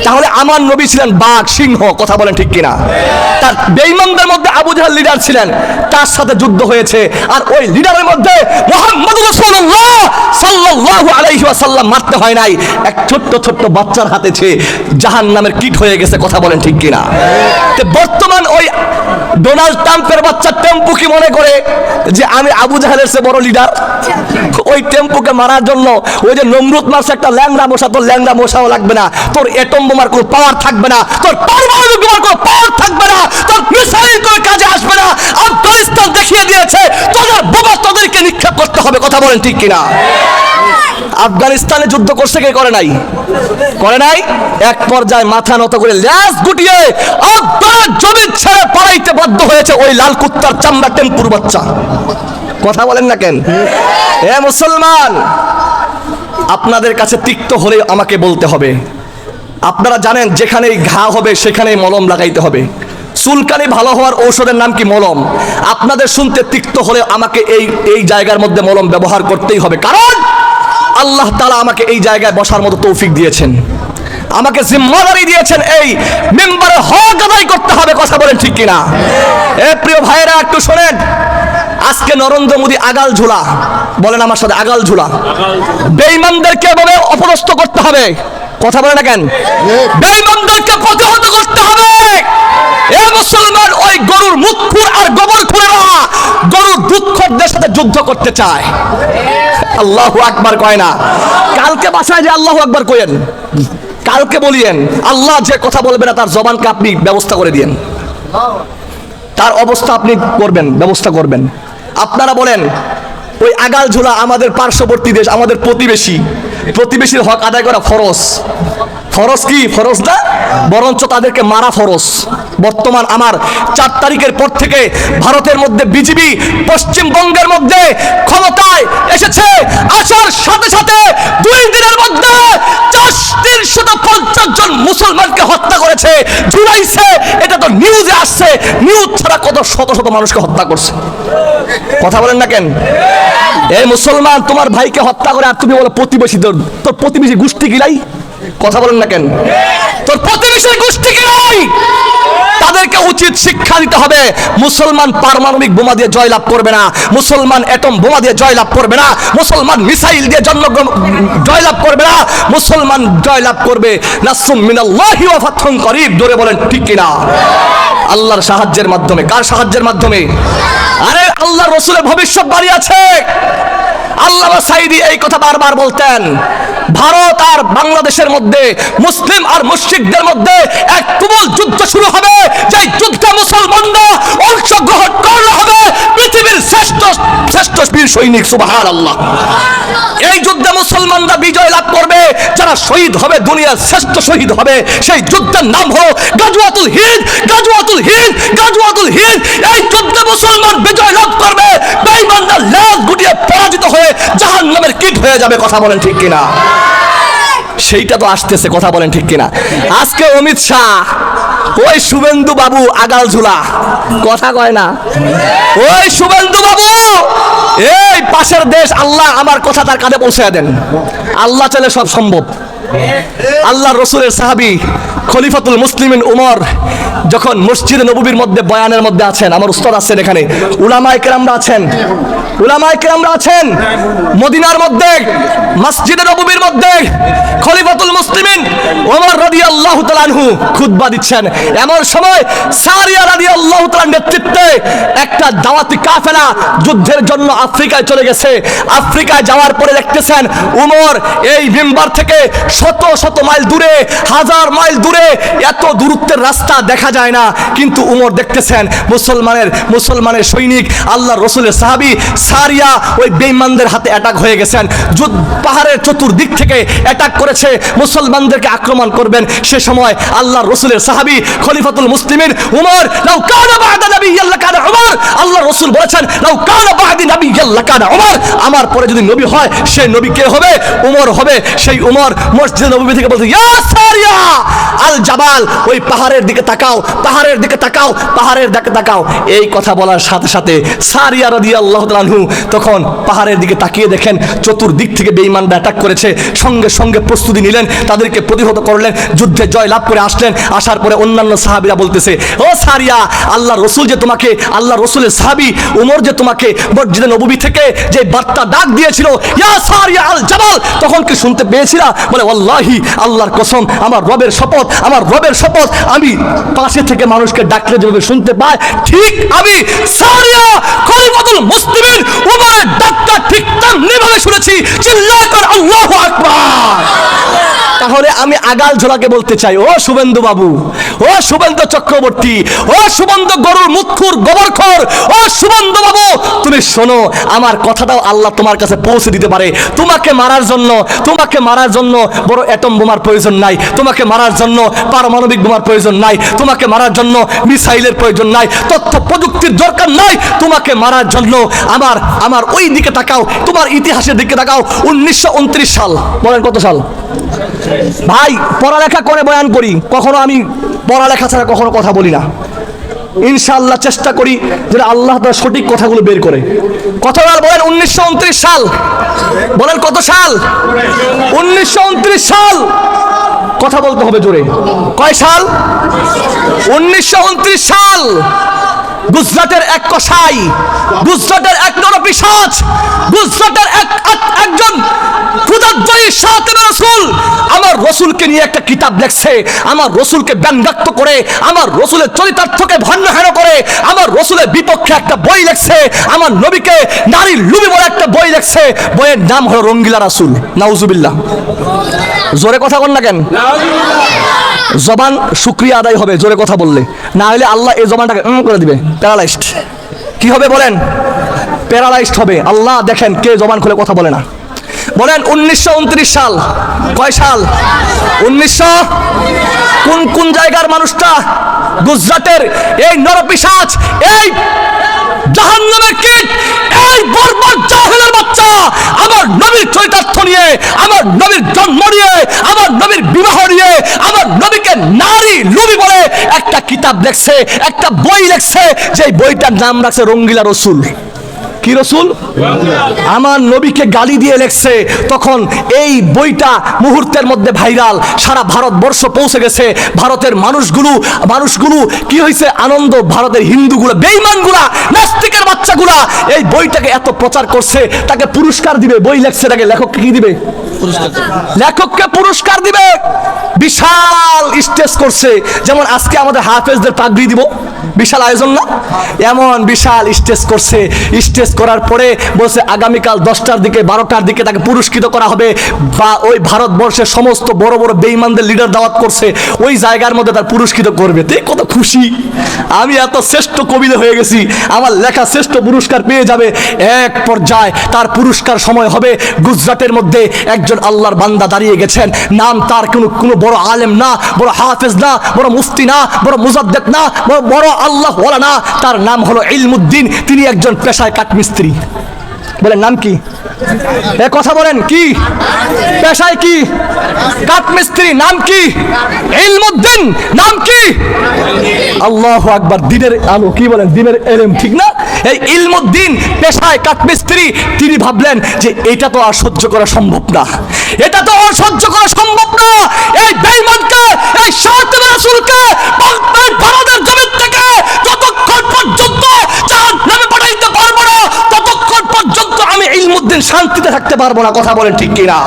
S1: তাহলে আমার নবী ছিলেন বাঘ সিংহ, কথা বলেন ঠিক কিনা? তার বেঈমানদের মধ্যে আবু জাহেল লিডার ছিলেন, তার সাথে যুদ্ধ হয়েছে, আর ওই লিডারের মধ্যে মুহাম্মদ রাসূলুল্লাহ সাল্লাল্লাহু আলাইহি ওয়াসাল্লাম মারতে হয় নাই, এক ছোট্ট ছোট্ট বাচ্চার হাতে ছে জাহান্নামের কিট হয়ে গেছে, কথা বলেন ঠিক কিনা? তো বর্তমান ওই ডোনাল্ড ট্রাম্পের বাচ্চা টেম্পু কি মনে করে যে আমি আবু জাহেলের চেয়ে বড় লিডার? ওই টেম্পুকে মারার জন্য ওই যে নমরুদ মারছে একটা ল্যাংড়া মশা, তোর ল্যাংড়া মশাও লাগবে না, তোর এটম বোমার কোনো পাওয়ার থাকবে না, তোর পারমাণবিক বোমার কোনো পাওয়ার থাকবে না, তোর মিসাইল কোনো কাজে আসবে না। আফগানিস্তান দেখিয়ে দিয়েছে তোদের বোমা তোদেরকে নিক্ষেপ করতে হবে, কথা বলেন ঠিক কিনা? আফগানিস্তানে যুদ্ধ করছে কে? করে নাই, করে নাই। এক পর্যায়ে মাথা নত করে ল্যাস গুটিয়ে আফগানের জমি ছেড়ে পালাইতে বাধ্য হয়েছে ওই লাল কুত্তার চামড়া টেম্পুর বাচ্চা, কথা বলেন না কেন? এ মুসলমান, আপনাদের কাছে তিক্ত হলে আমাকে বলতে হবে। আপনারা জানেন যেখানেই ঘা হবে সেখানেই মলম লাগাইতে হবে। চুলকানি ভালো হওয়ার ঔষধের নাম কি? মলম। আপনাদের শুনতে তিক্ত হলে আমাকে এই জায়গার মধ্যে মলম ব্যবহার করতেই হবে, কারণ আল্লাহ তাআলা আমাকে এই জায়গায় বসার মতো তৌফিক দিয়েছেন, আমাকে জিম্মাদারি দিয়েছেন, এই মিম্বারে হক আদায় করতে হবে, কথা বলেন ঠিক কিনা? এ প্রিয় ভাইয়েরা একটু শোনেন, আজকে নরেন্দ্র মোদী আগাল ঝুলা, বলেন আমার সাথে, আগাল ঝুলা। বেঈমানদেরকে এভাবে অপদস্থ করতে হবে, কথা বলে না কেন? বেঈমানদেরকে প্রতিহত করতে হবে। এ মুসলমান, ওই গরুর মুখখুর আর গোবরখুরেরা গরুর দুধখোরদের সাথে যুদ্ধ করতে চায়। আল্লাহু আকবার কয় না? কালকে বাসায় যে আল্লাহু আকবার কইেন, কালকে বলিয়েন আল্লাহ যে কথা বলবে না তার জবানকে আপনি ব্যবস্থা করে দিয়েন, তার অবস্থা আপনি করবেন, ব্যবস্থা করবেন। আপনারা বলেন ওই আগাল ঝোলা আমাদের পার্শ্ববর্তী দেশ, আমাদের প্রতিবেশীর হক আদায় করা ফরজ। ফরজ কি? ফরজ না, বরঞ্চ তাদেরকে মারা ফরজ। বর্তমান আমার 4 তারিখের পর থেকে ভারতের মধ্যে বিজেপি পশ্চিমবঙ্গের মধ্যে ক্ষমতায় এসেছে, আসার সাথে সাথে 2 দিনের মধ্যে 350 জন মুসলমানকে হত্যা করেছে, ঝুলাইছে। এটা তো নিউজে আসছে, নিউজ ছাড়া কত শত শত মানুষকে হত্যা করছে, কথা বলেন না কেন? এই মুসলমান, তোমার ভাইকে হত্যা করে আর তুমি বলো প্রতিবেশী, তোর প্রতিবেশী গোষ্ঠী গিলাই, কথা বলেন না কেন? তোর প্রতিবেশী গোষ্ঠী গিলাই, তাদেরকে উচিত শিক্ষা দিতে হবে। মুসলমান পারমাণবিক বোমা দিয়ে জয়লাভ করবে না, মুসলমান অ্যাটম বোমা দিয়ে জয়লাভ করবে না, মুসলমান মিসাইল দিয়ে জয়লাভ করবে না, মুসলমান জয়লাভ করবে নাসরুম মিনাল্লাহি ওয়া ফাতহুন করিব। জোরে বলেন ঠিক কিনা? আল্লাহর সাহায্যের মাধ্যমে। কার সাহায্যের মাধ্যমে? আরে আল্লাহর রাসূলের ভবিষ্যৎবাণী আছে। আল্লামা সাঈদী এই কথা বারবার বলতেন, ভারত আর বাংলাদেশের মধ্যে, মুসলিম আর মুশরিকদের মধ্যে এক তুমুল যুদ্ধ শুরু হবে, যে যুদ্ধে মুসলমানরা অংশগ্রহণ করলে হবে পৃথিবীর শ্রেষ্ঠ বীর সৈনিক। সুবহানাল্লাহ। এই যুদ্ধে মুসলমানরা বিজয় লাভ করবে, যারা শহীদ হবে, দুনিয়ার শ্রেষ্ঠ শহীদ হবে। সেই যুদ্ধের নাম হলো গাজওয়াতুল হিন্দ। গাজওয়াতুল হিন্দ, গাজওয়াতুল হিন্দ। এই যুদ্ধে মুসলমান বিজয় লাভ করবে, বেঈমানরা লাশ গুটিয়ে পরাজিত হয়ে জাহান্নামের কীট হয়ে যাবে, কথা বলেন ঠিক কিনা? সেইটা তো আসতেছে, কথা বলেন ঠিক কিনা? আজকে অমিত শাহ, ওই শুভেন্দু বাবু আগাল ঝুলা, কথা কয় না? ওই শুভেন্দু বাবু, এই পাশের দেশ, আল্লাহ আমার কথা তার কানে পৌঁছে দেন। আল্লাহ চাইলে সব সম্ভব। আল্লাহর রাসূলের সাহাবী খলিফাতুল মুসলিমিন উমর যখন মসজিদে নববীর মধ্যে বয়ানের মধ্যে আছেন, আমার উস্তাদ আছেন এখানে, উলামায়ে কেরামরা আছেন, উলামায়ে কেরামরা আছেন, মদিনার মধ্যে মসজিদে নববীর মধ্যে খলিফাতুল মুসলিমিন ওমর রাদিয়াল্লাহু তাআলা আনহু খুতবা দিচ্ছেন। এমন সময় সারিয়া রাদিয়াল্লাহু তাআলার নেতৃত্বে একটা দাওয়াতি কাফেলা যুদ্ধের জন্য আফ্রিকায় চলে গেছে। আফ্রিকায় যাওয়ার পরে দেখতেছেন উমর এই মিম্বার থেকে শত শত মাইল দূরে, 1000 মাইল দূরে, এত দূরত্বের রাস্তা দেখা যায় না, কিন্তু উমর দেখতেছেন মুসলমানের সৈনিক আল্লাহর রাসূলের সাহাবী সারিয়া ওই বেঈমানদের হাতে অ্যাটাক হয়ে গেছেন। পাহাড়ের চতুর্দিক থেকে অ্যাটাক করেছে, মুসলমানদেরকে আক্রমণ করবেন। সে সময় আল্লাহর রাসূলের সাহাবী খলিফাতুল মুসলিমিন উমর, লাউ কানা বা'দা নাবিয়্যান লাকানা উমর, আল্লাহর রাসূল বলেছেন লাউ কানা বা'দি নাবিয়্যান লাকানা উমর, আমার পরে যদি নবী হয় সে নবী কে হবে? উমর হবে। সেই উমর মসজিদ নববী থেকে বলছে, ইয়া সারিয়া আল জাবাল, ওই পাহাড়ের দিকে তাকাও, পাহাড়ের দিকে তাকাও, পাহাড়ের দিকে তাকাও। এই কথা বলার সাথে সাথে সারিয়া রাদিয়াল্লাহু তাআলা আনহু তখন পাহাড়ের দিকে তাকিয়ে দেখেন চতুর্দিক থেকে বেঈমানরা অ্যাটাক করেছে। সঙ্গে সঙ্গে প্রস্তুতি নিলেন, তাদেরকে প্রতিহত করলেন, যুদ্ধে জয় লাভ করে আসলেন। আসার পরে অন্যান্য সাহাবীরা বলতেছে, ও সারিয়া, আল্লাহ রসুল যে তোমাকে, আল্লাহ রসুলের সাহাবী উমর যে তোমাকে মসজিদে নববী থেকে যে বার্তা ডাক দিয়েছিল, ইয়া সারিয়া আল জাবাল, তখন কি শুনতে পেয়েছিলা? বলে, ওয়াল্লাহি, আল্লাহর কসম, আমার রবের শপথ, আমার রবের শপথ, আমি পাশে থেকে মানুষকে ডাকলে যেভাবে শুনতে পাই, ঠিক আমি সারিয়া খলিফাতুল মুসলিমিন উমরের ডাকটা ঠিক তেমনিভাবে শুনেছি। চিল্লায় কর আল্লাহু আকবার। তাহলে আমি আগাল ঝোলাকে বলতে চাই, ও শুভেন্দু বাবু, ও শুভেন্দু চক্রবর্তী, ও শুভেন্দু গরুর মুখুর গোবরখোর, ও শুভেন্দু বাবু, তুমি শোনো, আমার কথাটাও আল্লাহ তোমার কাছে পৌঁছে দিতে পারে। তোমাকে মারার জন্য, তোমাকে মারার জন্য বড় অ্যাটম বোমার প্রয়োজন নাই, তোমাকে মারার জন্য পারমাণবিক বোমার প্রয়োজন নাই, তোমাকে মারার জন্য মিসাইলের প্রয়োজন নাই, তথ্য প্রযুক্তির দরকার নাই। তোমাকে মারার জন্য আমার ওই দিকে তাকাও, তোমার ইতিহাসের দিকে তাকাও। 1929 সাল, বলেন কত সাল? ভাই পড়ালেখা করে বয়ান করি, কখনো আমি পড়ালেখা ছাড়া কখনো কথা বলি না। ইনশাআল্লাহ চেষ্টা করি যেন আল্লাহ তাআলা সঠিক কথাগুলো বের করে। কতবার বলেন? 1929 সাল। বলেন কত সাল? 1929 সাল। কথা বলতে হবে জোরে। কয় সাল? 1929 সাল। গুজরাটের এক কসাই, গুজরাটের এক নরপিশাচ, গুজরাটের একজন ক্ষুধার্তই শাতির রাসূল আমার রসুলকে নিয়ে একটা কিতাব লেখছে, আমার রসুলকে ব্যঙ্গাত্মক করে, আমার রসুলের চরিতার্থকে ভণ্ডামি করে, আমার রসুলের বিপক্ষে একটা বই লেখছে, আমার নবীকে নারী লুবি বলে একটা বই লেখছে। বইয়ের নাম হলো রঙ্গিলা রাসূল। নাউজুবিল্লাহ। জোরে কথা বল না কেন? জবান শুকরিয়া আদায় হবে জোরে কথা বললে, না হলে আল্লাহ এই জবানটাকে করে দিবে, প্যারালাইজড। কি হবে বলেন? প্যারালাইজড হবে। আল্লাহ দেখেন কে জবান খুলে কথা বলে না। বলেন 1929 সাল। কয় সাল? 1900। কোন জায়গার মানুষটা? গুজরাটের এই নরপিশাচ, এই জাহান্নামের কীট, এই বর্বর জাহেলের বাচ্চা আমার নবীর চরিতার্থ নিয়ে, আমার নবীর জন্ম নিয়ে, আমার নবীর বিবাহ নিয়ে, আমার নবীকে নারী লুবি বলে একটা কিতাব লেখছে, একটা বই লেখছে, যে বইটার নাম রাখছে রঙ্গিলা রসুল। কি রসুল? আমার নবীকে গালি দিয়ে লেখছে। তখন এই বইটা মুহূর্তের মধ্যে ভাইরাল, সারা ভারতবর্ষ পৌঁছে গেছে। ভারতের মানুষগুলো কি হয়েছে? আনন্দ। ভারতের হিন্দুগুলো, বেঈমানগুলা, নাস্তিকের বাচ্চাগুলা এই বইটাকে এত প্রচার করছে, তাকে পুরস্কার দিবে। বই লেখছে, তাকে লেখককে কি দিবে? লেখককে পুরস্কার দিবে। বিশাল স্টেজ করছে, যেমন আজকে আমাদের হাফেজদের পাগড়ি দিব, বিশাল আয়োজন না? এমন বিশাল স্টেজ করছে। স্টেজ করার পরে বলছে আগামীকাল 10টার দিকে 12টার দিকে তাকে পুরস্কৃত করা হবে, বা ওই ভারতবর্ষের সমস্ত বড় বড় বেঈমানদের লিডার দাওয়াত করছে, ওই জায়গার মধ্যে তার পুরস্কৃত করবে। তুই কত খুশি, আমি এত শ্রেষ্ঠ কবি হয়ে গেছি, আমার লেখা শ্রেষ্ঠ পুরস্কার পেয়ে যাবে। এক পর্যায়ে তার পুরস্কার সময় হবে। গুজরাটের মধ্যে একজন আল্লাহর বান্দা দাঁড়িয়ে গেছেন, নাম তার কোনো বড় আলেম না, বড় হাফেজ না, বড় মুফতি না, বড় মুজাদ্দেদ না, বড় আল্লাহ ওয়ালা না, তার নাম হলো ইলমুদ্দিন। তিনি একজন পেশায় কাঠমিস্ত্রি। বলেন নাম কি? কথা বলেন কি পেশায়? কি কাঠমিস্ত্রি। নাম কি? ইলমুদ্দিন। নাম কি? আল্লাহু আকবার। দিনের আলো। কি বলেন? দিনের এলেম, ঠিক না? এই ইলমুদ্দিন পেশায় কাঠমিস্ত্রি। তিনি ভাবলেন যে এটা তো আর সহ্য করা সম্ভব না, এটা তো আর সহ্য করা সম্ভব না। এই বেঈমানকে, এই শাতির রাসূলকে ভারতের জমিন থেকে যতক্ষণ পর্যন্ত জাহান্নামে পাঠাইতে পারবো না, ততক্ষণ পর্যন্ত আমি ইলমুদ্দিন শান্তিতে থাকতে পারবো না। কথা বলেন ঠিক কিনা?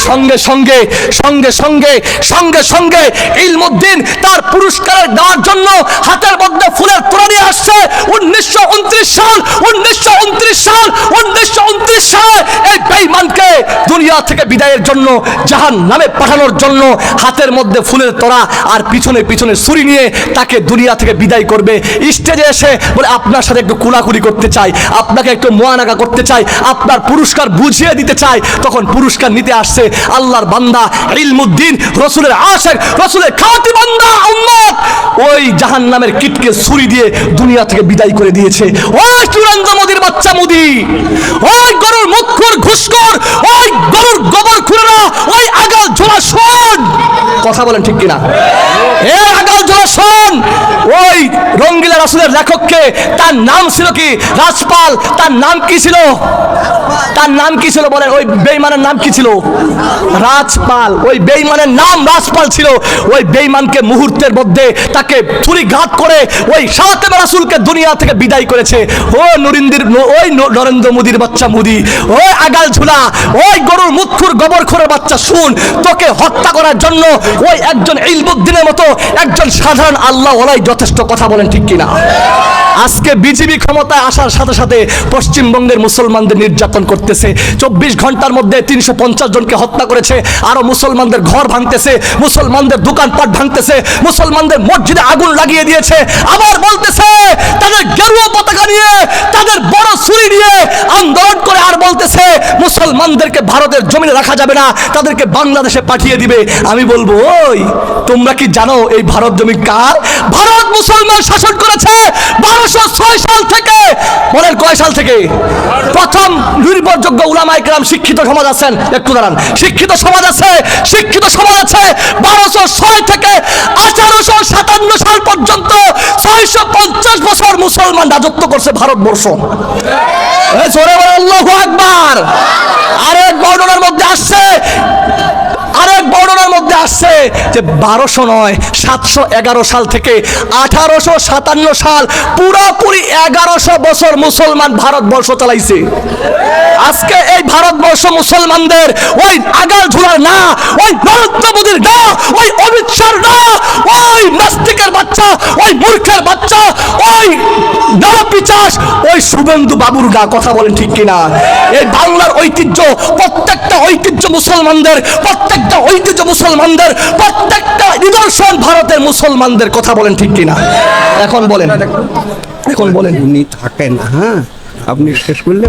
S1: সঙ্গে সঙ্গে সঙ্গে সঙ্গে সঙ্গে সঙ্গে ইলমুদ্দিন তার পুরস্কার দেওয়ার জন্য হাতের মধ্যে ফুলের তোড়া নিয়ে আসছে। 1929 সাল 1929 সাল 1929 সালে এই বেঈমানকে দুনিয়া থেকে বিদায়ের জন্য, জাহান্নামে পাঠানোর জন্য হাতের মধ্যে ফুলের তোড়া আর পিছনে পিছনে ছুরি নিয়ে তাকে দুনিয়া থেকে বিদায় করবে। স্টেজে এসে বলে আপনার সাথে একটু কুলাকুলি করতে চাই, আপনাকে একটু মোয়ানাকা করতে চাই, আপনার পুরস্কার বুঝিয়ে দিতে চাই। তখন পুরস্কার নিতে আসছে আল্লাহর বান্দা ইলমুদ্দিন, রসুলের আশিক, রসুলের খাঁটি বান্দা উম্মত। ওই জাহান্নামের কীটকে ছুরি দিয়ে দুনিয়া থেকে বিদায় করে দিয়েছে। ওই সুরেন্দ্র মোদির বাচ্চা মোদি, ওই গরুর মুখখোর ঘুষখোর, ওই গরুর গোবর খুরেরা, ওই আগাল কথা বলেন ঠিক কিনা? এর আগাল ঝোলা শোন, ওই রঙ্গিলা রাসূলের লেখককে, তার নাম ছিল কি? রাজপাল। তার নাম কি ছিল? তার নাম কি ছিল বলেন? ওই বেঈমানের নাম কি ছিল? রাজপাল। ওই বেঈমানের নাম রাজপাল ছিল। ওই বেঈমানকে মুহূর্তের মধ্যে তাকে ছুরিঘাত করে ওই ফাতেমা রাসূলকে দুনিয়া থেকে বিদায় করেছে। ও ওই নরেন্দ্র মোদির বাচ্চা মোদি, ওই আগাল ঝুলা, ওই গরুর মুখখুর গোবরখোরের বাচ্চা, শুন, তোকে হত্যা করার জন্য ওই একজন ইলমুদ্দিনের মতো একজন সাধারণ আল্লাহ ওলাই যথেষ্ট। কথা বলেন ঠিক কিনা? আজকে বিজেপি ক্ষমতায় আসার সাথে সাথে পশ্চিমবঙ্গের মুসলমানদের নির্যাতন করতেছে। 24 ঘন্টার মধ্যে 350 জনকে হত্যা করেছে। আরো মুসলমানদের ঘর ভাঙতেছে, মুসলমানদের দোকানপাট ভাঙতেছে, মুসলমানদের মসজিদে আগুন লাগিয়ে দিয়েছে। আবার বলতেছে তাদের গেরুয়া পতাকা নিয়ে, তাদের বড় ছুরি নিয়ে আন্দোলন করে, আর বলতেছে মুসলমানদেরকে ভারতের জমিনে রাখা যাবে না, তাদেরকে বাংলাদেশে পাঠিয়ে দিবে। আমি বলবো, ওই তোমরা কি জানো এই ভারত জমি কার? ভারত মুসলমান শাসন করেছে 1206 সাল থেকে। বলেন কয় সাল থেকে? প্রথম নির্ভরযোগ্য উলামায়ে কেরাম, শিক্ষিত সমাজ আছেন, একটু দাঁড়ান, শিক্ষিত সমাজ আছে, শিক্ষিত সমাজ আছে। 1206 থেকে 1857 সাল পর্যন্ত 650 বছর মুসলমান রাজত্ব করছে ভারতবর্ষ। জোরে বলেন আল্লাহু আকবার। আরেক বর্ণনার মধ্যে আসছে, যে 1200 নয়, 711 সাল থেকে 1857 সাল পুরোপুরি 1100 বছর মুসলমান ভারতবর্ষ চালাইছে। আজকে এই ভারতবর্ষ মুসলমানদের ওই আগাল ঝুলার না, ওই নরেন্দ্র মোদীর না, ওই অমিত শাহ না, ওই নাস্তিকের বাচ্চা, ওই মূর্খের বাচ্চা, ওই নরপিচাস, ওই শুভেন্দু বাবুর গা। কথা বলেন ঠিক কিনা? এই বাংলার ঐতিহ্য, প্রত্যেকটা ঐতিহ্য মুসলমানদের, প্রত্যেকটা ঐতিহ্য মুসলমানদের, প্রত্যেকটা নিদর্শন ভারতের মুসলমানদের। কথা বলেন ঠিক কিনা? এখন বলেন, এখন বলেন।
S2: উনি থাকেন, হ্যাঁ, আপনি শেষ করলে